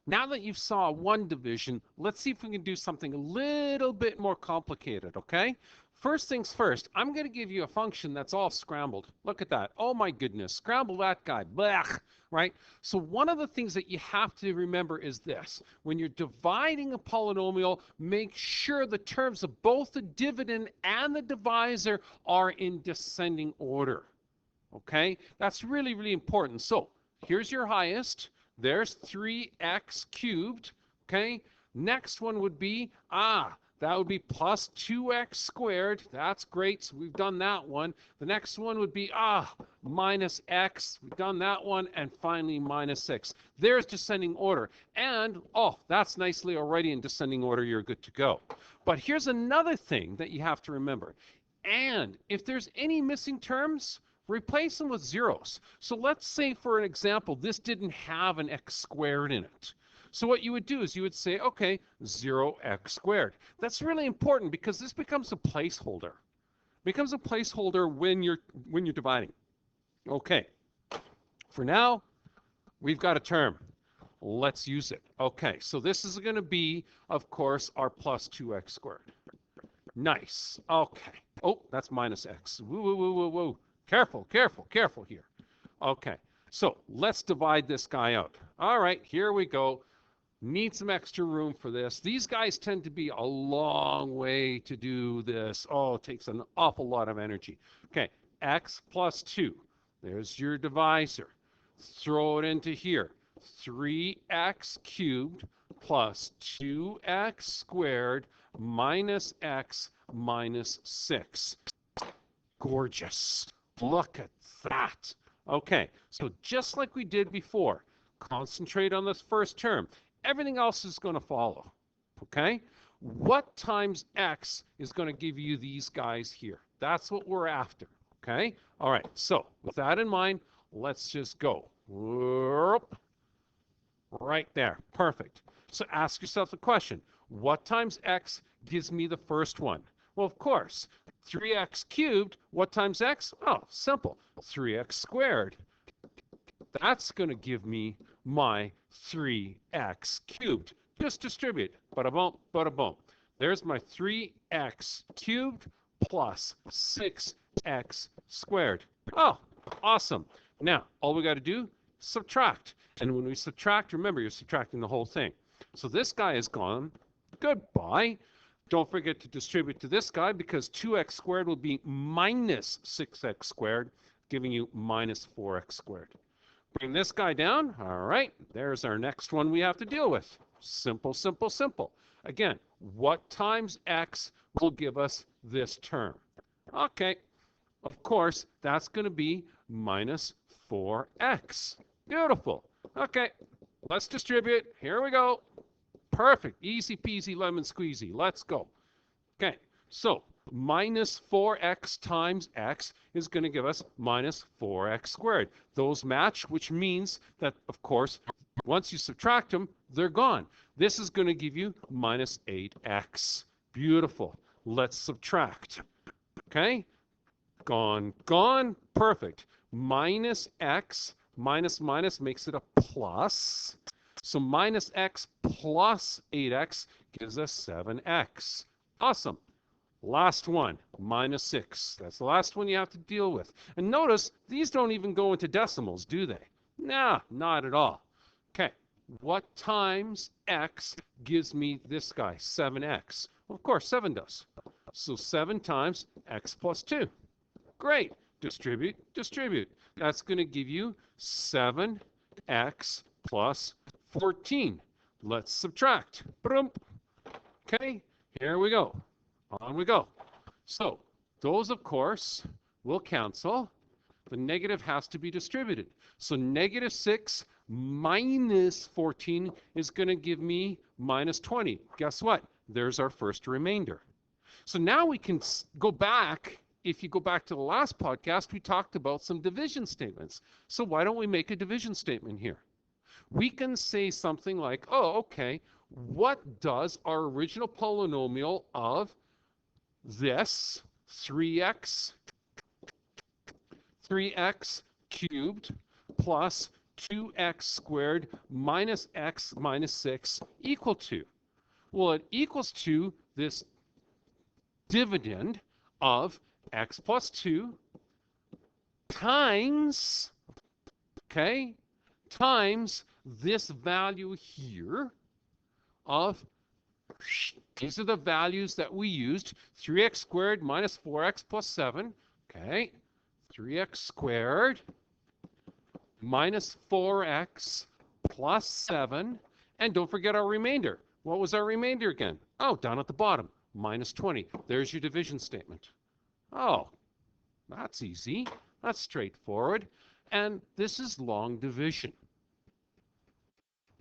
Now that you've saw one division, let's see if we can do something a little bit more complicated, okay? First things first, I'm going to give you a function that's all scrambled. Look at that. Oh my goodness, scramble that guy. Blech, right? So one of the things that you have to remember is this. When you're dividing a polynomial, make sure the terms of both the dividend and the divisor are in descending order, okay? That's really, really important. So here's your highest. There's 3x cubed, okay? Next one would be, that would be plus 2x squared. That's great. So we've done that one. The next one would be, minus x. We've done that one. And finally, minus 6. There's descending order. And, that's nicely already in descending order. You're good to go. But here's another thing that you have to remember. And if there's any missing terms, replace them with zeros. So let's say, for an example, this didn't have an x squared in it. So what you would do is you would say, okay, 0x squared. That's really important because this becomes a placeholder. It becomes a placeholder when you're dividing. Okay. For now, we've got a term. Let's use it. Okay, so this is going to be, of course, our plus 2x squared. Nice. Okay. Oh, that's minus x. Woo, woo, woo, woo, woo. Careful, careful, careful here. Okay, so let's divide this guy out. All right, here we go. Need some extra room for this. These guys tend to be a long way to do this. Oh, it takes an awful lot of energy. Okay, x plus 2. There's your divisor. Throw it into here. 3x cubed plus 2x squared minus x minus 6. Gorgeous. Look at that. Okay, so just like we did before, concentrate on this first term. Everything else is going to follow. Okay? What times x is going to give you these guys here? That's what we're after. Okay? All right, so with that in mind, let's just go. Right there. Perfect. So ask yourself the question, what times x gives me the first one? Well, of course, 3x cubed, what times x? Oh, simple, 3x squared. That's going to give me my 3x cubed. Just distribute. Bada boom, bada boom. There's my 3x cubed plus 6x squared. Oh, awesome. Now, all we got to do, subtract. And when we subtract, remember, you're subtracting the whole thing. So this guy is gone. Goodbye. Don't forget to distribute to this guy because 2x squared will be minus 6x squared, giving you minus 4x squared. Bring this guy down. All right, there's our next one we have to deal with. Simple, simple, simple. Again, what times x will give us this term? Okay, of course, that's going to be minus 4x. Beautiful. Okay, let's distribute. Here we go. Perfect. Easy peasy lemon squeezy. Let's go. Okay, so minus 4x times x is going to give us minus 4x squared. Those match, which means that, of course, once you subtract them, they're gone. This is going to give you minus 8x. Beautiful. Let's subtract. Okay, gone, gone. Perfect. Minus x minus minus makes it a plus. So minus x plus 8x gives us 7x. Awesome. Last one, minus 6. That's the last one you have to deal with. And notice, these don't even go into decimals, do they? Nah, not at all. Okay, what times x gives me this guy, 7x? Well, of course, 7 does. So 7 times x plus 2. Great. Distribute, distribute. That's going to give you 7x plus 14. Let's subtract. Boom. Okay, here we go. On we go. So those, of course, will cancel. The negative has to be distributed. So negative 6 minus 14 is going to give me minus 20. Guess what? There's our first remainder. So now we can go back. If you go back to the last podcast, we talked about some division statements. So why don't we make a division statement here? We can say something like, oh, okay, what does our original polynomial of this 3x cubed plus 2x squared minus x minus 6 equal to? Well, it equals to this dividend of x plus 2 times, okay, times this value here of, these are the values that we used, 3x squared minus 4x plus 7, okay, 3x squared minus 4x plus 7, and don't forget our remainder. What was our remainder again? Oh, down at the bottom, minus 20. There's your division statement. Oh, that's easy. That's straightforward. And this is long division.